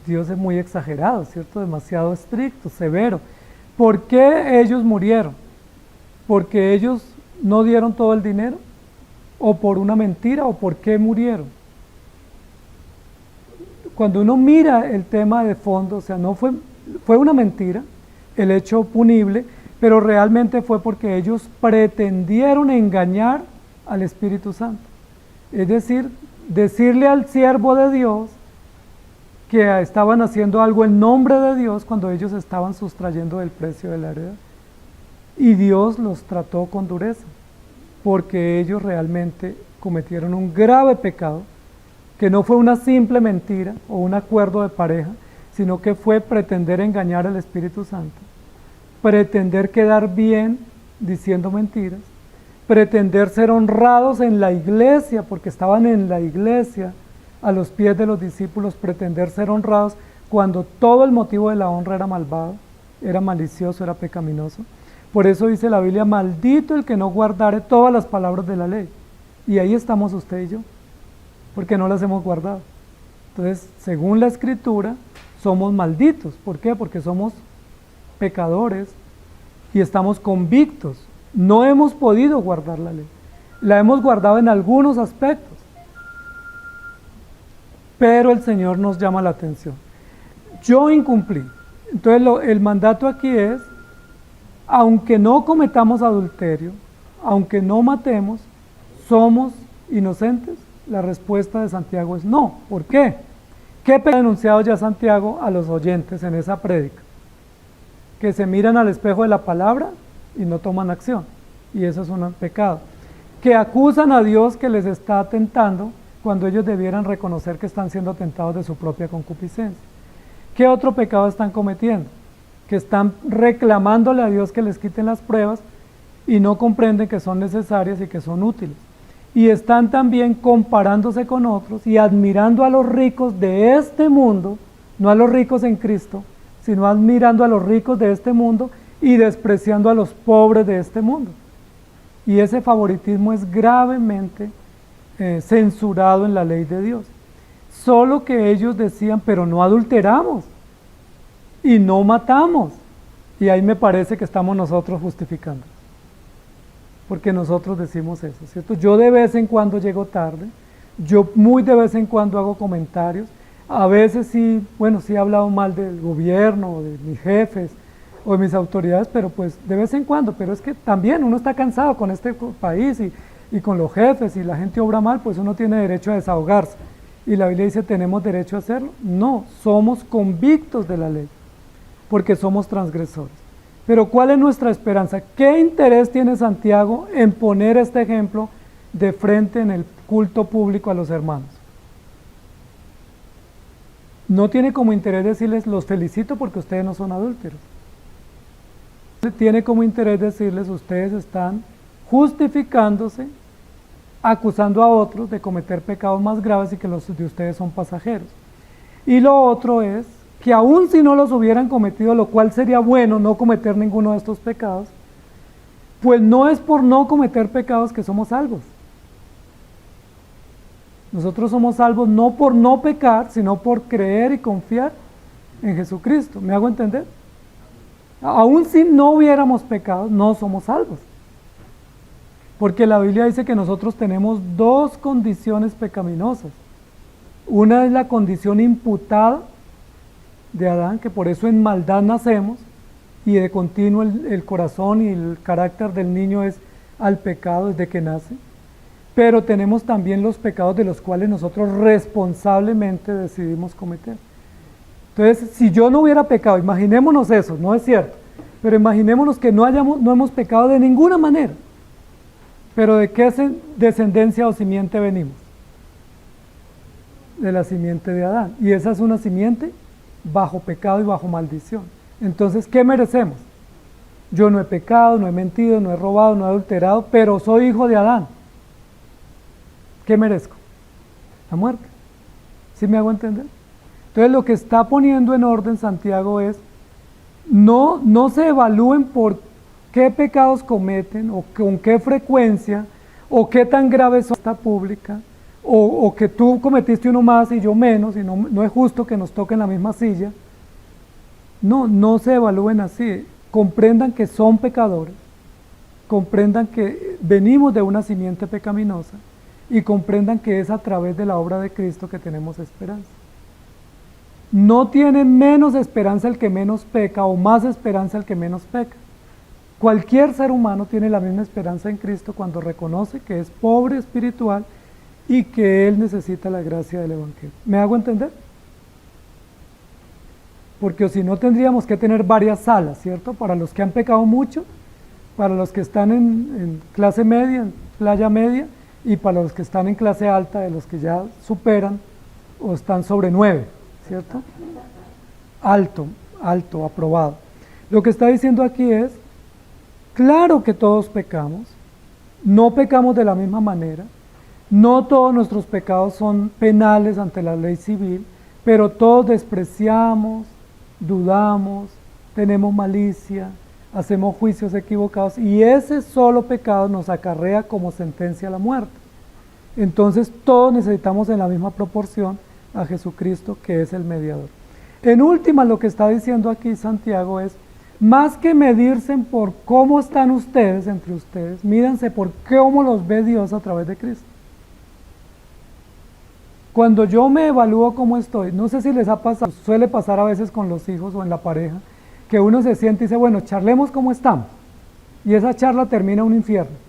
Dios es muy exagerado, ¿cierto? Demasiado estricto, severo. ¿Por qué ellos murieron? ¿Porque ellos no dieron todo el dinero? ¿O por una mentira? ¿O por qué murieron? Cuando uno mira el tema de fondo, o sea, no fue una mentira, el hecho punible, pero realmente fue porque ellos pretendieron engañar al Espíritu Santo. Es decir, decirle al siervo de Dios que estaban haciendo algo en nombre de Dios cuando ellos estaban sustrayendo el precio de la heredad. Y Dios los trató con dureza, porque ellos realmente cometieron un grave pecado, que no fue una simple mentira o un acuerdo de pareja, sino que fue pretender engañar al Espíritu Santo, pretender quedar bien diciendo mentiras, pretender ser honrados en la iglesia, porque estaban en la iglesia a los pies de los discípulos, pretender ser honrados cuando todo el motivo de la honra era malvado, era malicioso, era pecaminoso. Por eso dice la Biblia, maldito el que no guardare todas las palabras de la ley. Y ahí estamos usted y yo. porque no las hemos guardado. Entonces, según la Escritura, somos malditos. ¿Por qué? Porque somos pecadores y estamos convictos. No hemos podido guardar la ley. La hemos guardado en algunos aspectos, pero el Señor nos llama la atención. Yo incumplí. Entonces el mandato aquí es, aunque no cometamos adulterio, aunque no matemos, ¿somos inocentes? La respuesta de Santiago es no. ¿Por qué? ¿Qué ha denunciado ya Santiago a los oyentes en esa prédica? Que se miran al espejo de la palabra y no toman acción, y eso es un pecado. Que acusan a Dios que les está tentando cuando ellos debieran reconocer que están siendo tentados de su propia concupiscencia. ¿Qué otro pecado están cometiendo? Que están reclamándole a Dios que les quiten las pruebas y no comprenden que son necesarias y que son útiles. Y están también comparándose con otros y admirando a los ricos de este mundo, no a los ricos en Cristo, sino admirando a los ricos de este mundo y despreciando a los pobres de este mundo. Y ese favoritismo es gravemente censurado en la ley de Dios. Solo que ellos decían, pero no adulteramos y no matamos. Y ahí me parece que estamos nosotros justificando. Porque nosotros decimos eso, ¿cierto? Yo de vez en cuando llego tarde, yo muy de vez en cuando hago comentarios, a veces sí, bueno, sí he hablado mal del gobierno, o de mis jefes, o de mis autoridades, pero pues de vez en cuando, pero es que también uno está cansado con este país y con los jefes, y la gente obra mal, pues uno tiene derecho a desahogarse. Y la Biblia dice, ¿tenemos derecho a hacerlo? No, somos convictos de la ley, porque somos transgresores. Pero ¿cuál es nuestra esperanza? ¿Qué interés tiene Santiago en poner este ejemplo de frente en el culto público a los hermanos? No tiene como interés decirles, los felicito porque ustedes no son adúlteros. Tiene como interés decirles, ustedes están justificándose, acusando a otros de cometer pecados más graves y que los de ustedes son pasajeros. Y lo otro es que aun si no los hubieran cometido, lo cual sería bueno no cometer ninguno de estos pecados, pues no es por no cometer pecados que somos salvos. Nosotros somos salvos no por no pecar, sino por creer y confiar en Jesucristo. ¿Me hago entender? Aun si no hubiéramos pecado, no somos salvos. Porque la Biblia dice que nosotros tenemos dos condiciones pecaminosas. Una es la condición imputada de Adán, que por eso en maldad nacemos, y de continuo el corazón y el carácter del niño es al pecado desde que nace. Pero tenemos también los pecados de los cuales nosotros responsablemente decidimos cometer. Entonces, si yo no hubiera pecado, imaginémonos eso, no es cierto, pero imaginémonos que no hemos pecado de ninguna manera. Pero ¿de qué descendencia o simiente venimos? De la simiente de Adán. Y esa es una simiente bajo pecado y bajo maldición. Entonces, ¿qué merecemos? Yo no he pecado, no he mentido, no he robado, no he adulterado, pero soy hijo de Adán. ¿Qué merezco? La muerte. ¿Sí me hago entender? Entonces, lo que está poniendo en orden Santiago es, no se evalúen por qué pecados cometen, o con qué frecuencia, o qué tan grave es esta pública, o que tú cometiste uno más y yo menos, y no es justo que nos toquen la misma silla. No se evalúen así. Comprendan que son pecadores, comprendan que venimos de una simiente pecaminosa, y comprendan que es a través de la obra de Cristo que tenemos esperanza. No tiene menos esperanza el que menos peca, o más esperanza el que menos peca. Cualquier ser humano tiene la misma esperanza en Cristo cuando reconoce que es pobre espiritual y que él necesita la gracia del Evangelio. ¿Me hago entender? Porque si no tendríamos que tener varias salas, ¿cierto? Para los que han pecado mucho, para los que están en clase media, en playa media, y para los que están en clase alta, de los que ya superan o están sobre 9, ¿cierto? Alto, aprobado. Lo que está diciendo aquí es, claro que todos pecamos, no pecamos de la misma manera, no todos nuestros pecados son penales ante la ley civil, pero todos despreciamos, dudamos, tenemos malicia, hacemos juicios equivocados, y ese solo pecado nos acarrea como sentencia a la muerte. Entonces todos necesitamos en la misma proporción a Jesucristo, que es el mediador. En última, lo que está diciendo aquí Santiago es, más que medirse por cómo están ustedes, entre ustedes, mídanse por cómo los ve Dios a través de Cristo. Cuando yo me evalúo cómo estoy, no sé si les ha pasado, suele pasar a veces con los hijos o en la pareja, que uno se siente y dice, bueno, charlemos cómo estamos, y esa charla termina un infierno.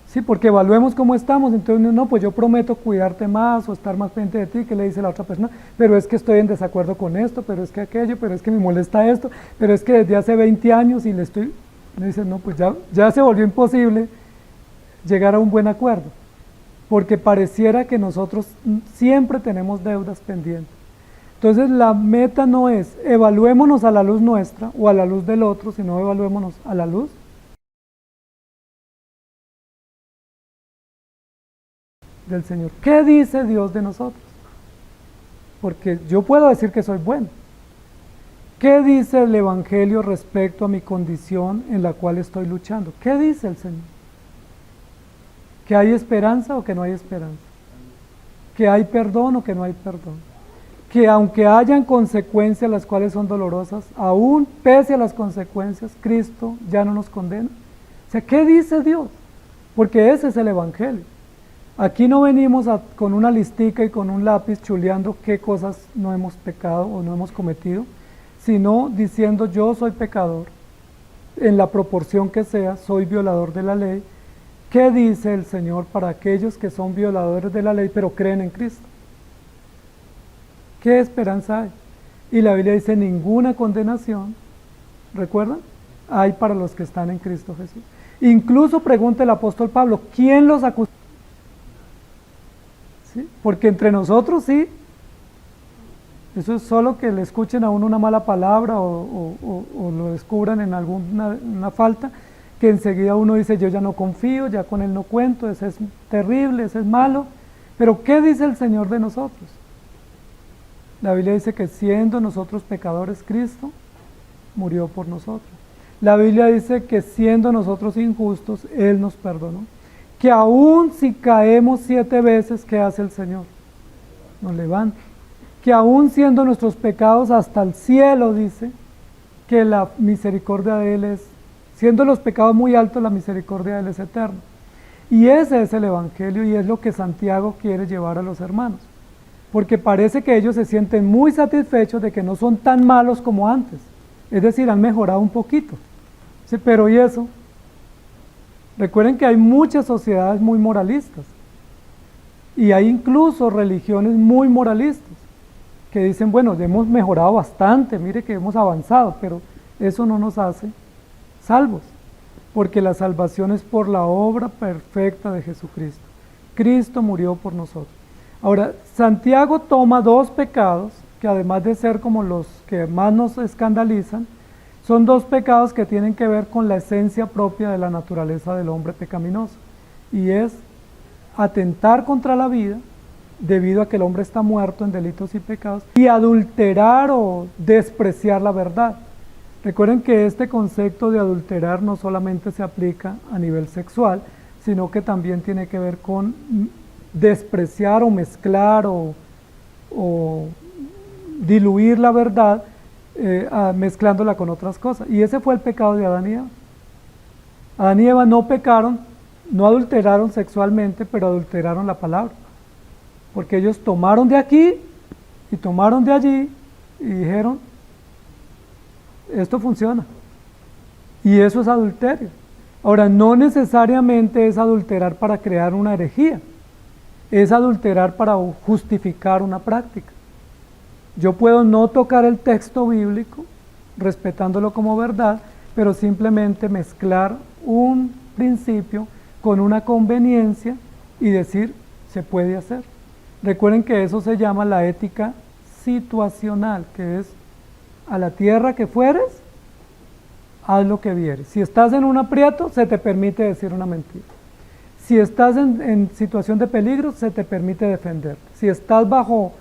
Sí, porque evaluemos cómo estamos, entonces no, pues yo prometo cuidarte más o estar más pendiente de ti, que le dice la otra persona, pero es que estoy en desacuerdo con esto, pero es que aquello, pero es que me molesta esto, pero es que desde hace 20 años y me dice, no, pues ya se volvió imposible llegar a un buen acuerdo, porque pareciera que nosotros siempre tenemos deudas pendientes. Entonces la meta no es evaluémonos a la luz nuestra o a la luz del otro, sino evaluémonos a la luz del Señor. ¿Qué dice Dios de nosotros? Porque yo puedo decir que soy bueno. ¿Qué dice el Evangelio respecto a mi condición en la cual estoy luchando? ¿Qué dice el Señor? ¿Que hay esperanza o que no hay esperanza? ¿Que hay perdón o que no hay perdón? Que aunque hayan consecuencias las cuales son dolorosas, aún pese a las consecuencias, Cristo ya no nos condena. O sea, ¿qué dice Dios? Porque ese es el Evangelio. Aquí no venimos con una listica y con un lápiz chuleando qué cosas no hemos pecado o no hemos cometido, sino diciendo yo soy pecador, en la proporción que sea, soy violador de la ley. ¿Qué dice el Señor para aquellos que son violadores de la ley pero creen en Cristo? ¿Qué esperanza hay? Y la Biblia dice ninguna condenación, ¿recuerdan? Hay para los que están en Cristo Jesús. Incluso pregunta el apóstol Pablo, ¿quién los acusa? ¿Sí? Porque entre nosotros sí, eso es solo que le escuchen a uno una mala palabra o lo descubran en alguna una falta, que enseguida uno dice yo ya no confío, ya con él no cuento, ese es terrible, ese es malo. Pero ¿qué dice el Señor de nosotros? La Biblia dice que siendo nosotros pecadores, Cristo murió por nosotros. La Biblia dice que siendo nosotros injustos, Él nos perdonó. Que aún si caemos 7 veces, ¿qué hace el Señor? Nos levanta. Que aún siendo nuestros pecados hasta el cielo, dice, que la misericordia de Él es, siendo los pecados muy altos, la misericordia de Él es eterna. Y ese es el Evangelio y es lo que Santiago quiere llevar a los hermanos. Porque parece que ellos se sienten muy satisfechos de que no son tan malos como antes. Es decir, han mejorado un poquito. Sí, pero ¿y eso? Recuerden que hay muchas sociedades muy moralistas y hay incluso religiones muy moralistas que dicen, bueno, hemos mejorado bastante, mire que hemos avanzado, pero eso no nos hace salvos, porque la salvación es por la obra perfecta de Jesucristo. Cristo murió por nosotros. Ahora, Santiago toma 2 pecados que además de ser como los que más nos escandalizan, son 2 pecados que tienen que ver con la esencia propia de la naturaleza del hombre pecaminoso, y es atentar contra la vida, debido a que el hombre está muerto en delitos y pecados, y adulterar o despreciar la verdad. Recuerden que este concepto de adulterar no solamente se aplica a nivel sexual, sino que también tiene que ver con despreciar o mezclar o diluir la verdad, mezclándola con otras cosas. Y ese fue el pecado de Adán y Eva. Adán y Eva no pecaron, no adulteraron sexualmente, pero adulteraron la palabra. Porque ellos tomaron de aquí y tomaron de allí y dijeron, esto funciona. Y eso es adulterio. Ahora, no necesariamente es adulterar para crear una herejía, es adulterar para justificar una práctica. Yo puedo no tocar el texto bíblico, respetándolo como verdad, pero simplemente mezclar un principio con una conveniencia y decir, se puede hacer. Recuerden que eso se llama la ética situacional, que es a la tierra que fueres, haz lo que vieres. Si estás en un aprieto, se te permite decir una mentira. Si estás en situación de peligro, se te permite defenderte. Si estás bajo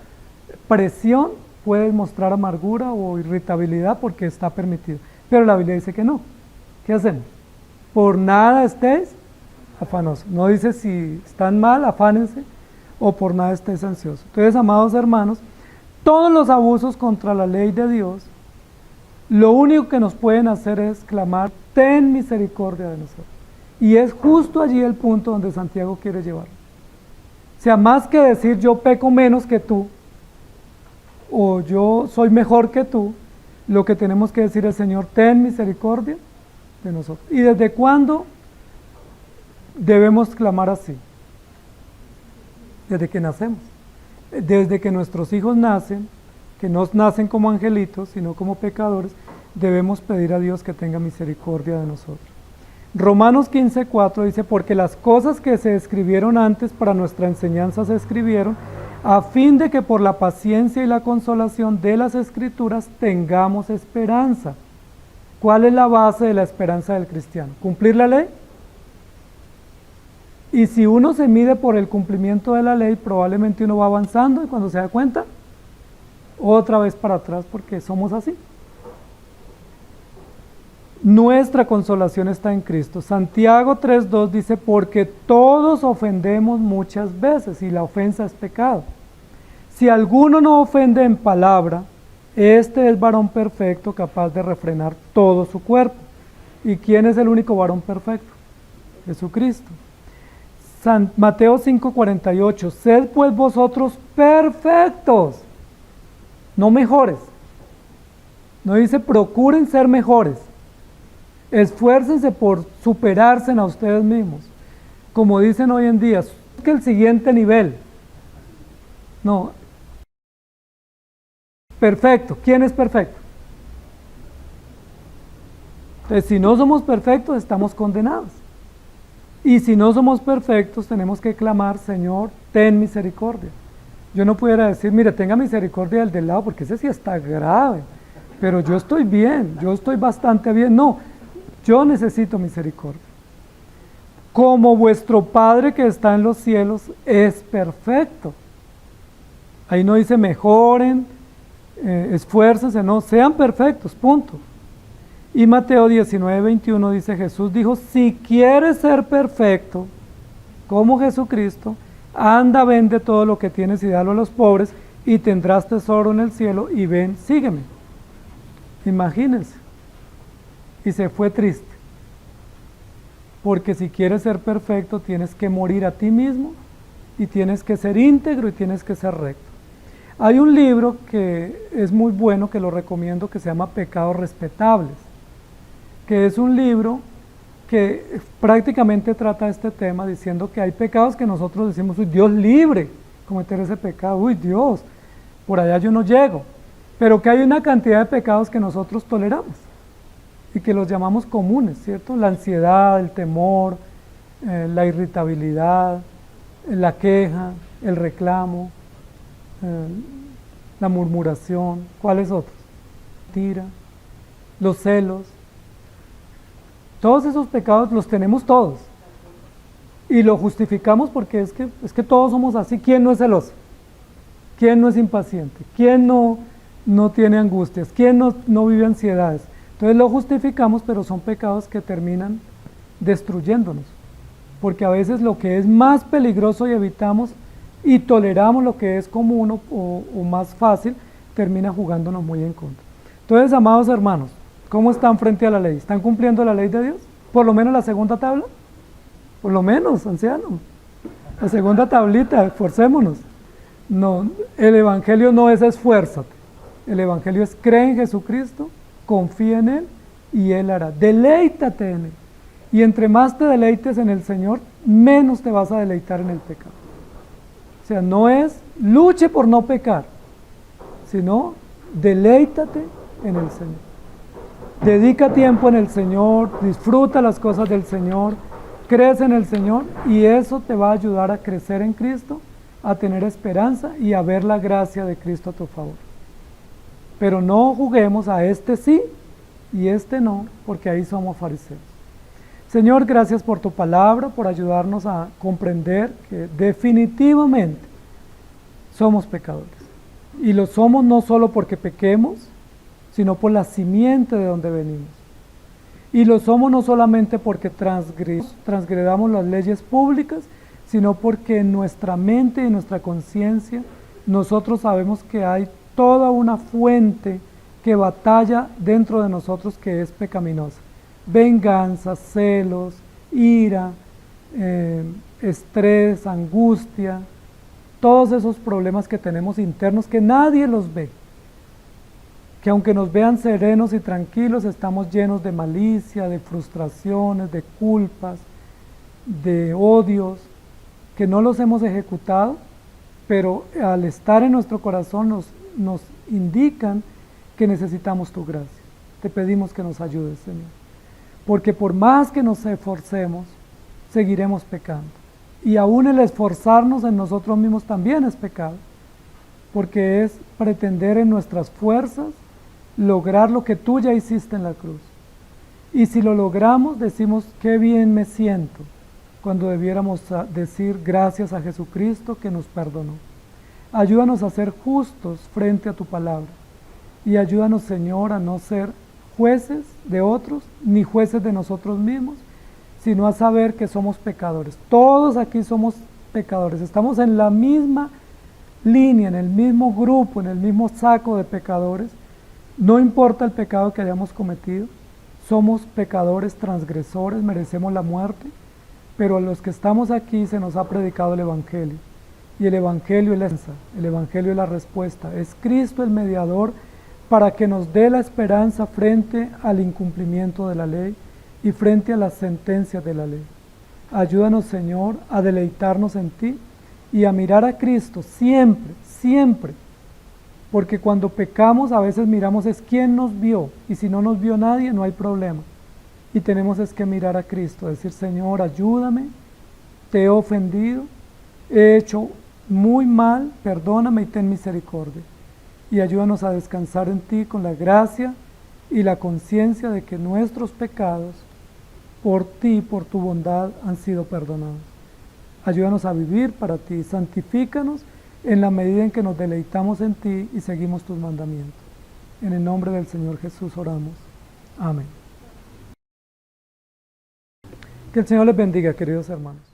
presión, puedes mostrar amargura o irritabilidad porque está permitido. Pero la Biblia dice que no. ¿Qué hacemos? Por nada estéis afanosos. No dice si están mal, afánense, o por nada estés ansioso. Entonces, amados hermanos, todos los abusos contra la ley de Dios, lo único que nos pueden hacer es clamar, ten misericordia de nosotros. Y es justo allí el punto donde Santiago quiere llevarlo. O sea, más que decir yo peco menos que tú, o yo soy mejor que tú, lo que tenemos que decir es, Señor, ten misericordia de nosotros. ¿Y desde cuándo debemos clamar así? Desde que nacemos. Desde que nuestros hijos nacen, que no nacen como angelitos, sino como pecadores, debemos pedir a Dios que tenga misericordia de nosotros. Romanos 15:4 dice, porque las cosas que se escribieron antes para nuestra enseñanza se escribieron, a fin de que por la paciencia y la consolación de las Escrituras tengamos esperanza. ¿Cuál es la base de la esperanza del cristiano? ¿Cumplir la ley? Y si uno se mide por el cumplimiento de la ley, probablemente uno va avanzando y cuando se da cuenta, otra vez para atrás porque somos así. Nuestra consolación está en Cristo. Santiago 3:2 dice, porque todos ofendemos muchas veces y la ofensa es pecado. Si alguno no ofende en palabra, este es varón perfecto, capaz de refrenar todo su cuerpo. ¿Y quién es el único varón perfecto? Jesucristo. Mateo 5:48, sed pues vosotros perfectos, no mejores. No dice procuren ser mejores. Esfuércense por superarse a ustedes mismos. Como dicen hoy en día, que el siguiente nivel. No. Perfecto. ¿Quién es perfecto? Entonces, si no somos perfectos, estamos condenados. Y si no somos perfectos, tenemos que clamar, Señor, ten misericordia. Yo no pudiera decir, mire, tenga misericordia del del lado, porque ese sí está grave. Pero yo estoy bien, yo estoy bastante bien. No, yo necesito misericordia. Como vuestro Padre que está en los cielos es perfecto. Ahí no dice mejoren, esfuércense, no, sean perfectos, punto. Y Mateo 19:21 dice, Jesús dijo, si quieres ser perfecto, como Jesucristo, anda, vende todo lo que tienes y dalo a los pobres, y tendrás tesoro en el cielo, y ven, sígueme. Imagínense. Y se fue triste. Porque si quieres ser perfecto, tienes que morir a ti mismo, y tienes que ser íntegro, y tienes que ser recto. Hay un libro que es muy bueno, que lo recomiendo, que se llama Pecados Respetables, que es un libro que prácticamente trata este tema diciendo que hay pecados que nosotros decimos, uy, Dios libre cometer ese pecado, uy, Dios, por allá yo no llego, pero que hay una cantidad de pecados que nosotros toleramos y que los llamamos comunes, ¿cierto? La ansiedad, el temor, la irritabilidad, la queja, el reclamo, la murmuración, ¿cuáles otros? Mentira, los celos. Todos esos pecados los tenemos todos y lo justificamos porque es que todos somos así. ¿Quién no es celoso? ¿Quién no es impaciente? ¿Quién no tiene angustias? ¿Quién no vive ansiedades? Entonces lo justificamos, pero son pecados que terminan destruyéndonos, porque a veces lo que es más peligroso y evitamos y toleramos lo que es común o más fácil, termina jugándonos muy en contra. Entonces, amados hermanos, ¿cómo están frente a la ley? ¿Están cumpliendo la ley de Dios? ¿Por lo menos la segunda tabla? Por lo menos, anciano. La segunda tablita, esforcémonos. No, el Evangelio no es esfuérzate. El Evangelio es cree en Jesucristo, confía en Él y Él hará. Deleítate en Él. Y entre más te deleites en el Señor, menos te vas a deleitar en el pecado. O sea, no es luche por no pecar, sino deleítate en el Señor. Dedica tiempo en el Señor, disfruta las cosas del Señor, crece en el Señor y eso te va a ayudar a crecer en Cristo, a tener esperanza y a ver la gracia de Cristo a tu favor. Pero no juguemos a este sí y este no, porque ahí somos fariseos. Señor, gracias por tu palabra, por ayudarnos a comprender que definitivamente somos pecadores. Y lo somos no solo porque pequemos, sino por la simiente de donde venimos. Y lo somos no solamente porque transgredamos las leyes públicas, sino porque en nuestra mente y en nuestra conciencia nosotros sabemos que hay toda una fuente que batalla dentro de nosotros que es pecaminosa. Venganza, celos, ira, estrés, angustia, todos esos problemas que tenemos internos que nadie los ve, que aunque nos vean serenos y tranquilos, estamos llenos de malicia, de frustraciones, de culpas, de odios, que no los hemos ejecutado, pero al estar en nuestro corazón nos indican que necesitamos tu gracia. Te pedimos que nos ayudes, Señor, porque por más que nos esforcemos, seguiremos pecando. Y aún el esforzarnos en nosotros mismos también es pecado, porque es pretender en nuestras fuerzas lograr lo que tú ya hiciste en la cruz. Y si lo logramos, decimos, qué bien me siento, cuando debiéramos decir gracias a Jesucristo que nos perdonó. Ayúdanos a ser justos frente a tu palabra. Y ayúdanos, Señor, a no ser jueces de otros, ni jueces de nosotros mismos, sino a saber que somos pecadores. Todos aquí somos pecadores. Estamos en la misma línea, en el mismo grupo, en el mismo saco de pecadores. No importa el pecado que hayamos cometido, somos pecadores transgresores, merecemos la muerte, pero a los que estamos aquí se nos ha predicado el Evangelio. Y el Evangelio es la respuesta. Es Cristo el mediador para que nos dé la esperanza frente al incumplimiento de la ley y frente a las sentencias de la ley. Ayúdanos, Señor, a deleitarnos en ti y a mirar a Cristo siempre, siempre. Porque cuando pecamos a veces miramos es quién nos vio, y si no nos vio nadie no hay problema. Y tenemos es que mirar a Cristo, decir, Señor, ayúdame, te he ofendido, he hecho muy mal, perdóname y ten misericordia. Y ayúdanos a descansar en ti con la gracia y la conciencia de que nuestros pecados, por ti, por tu bondad, han sido perdonados. Ayúdanos a vivir para ti, santifícanos en la medida en que nos deleitamos en ti y seguimos tus mandamientos. En el nombre del Señor Jesús oramos. Amén. Que el Señor les bendiga, queridos hermanos.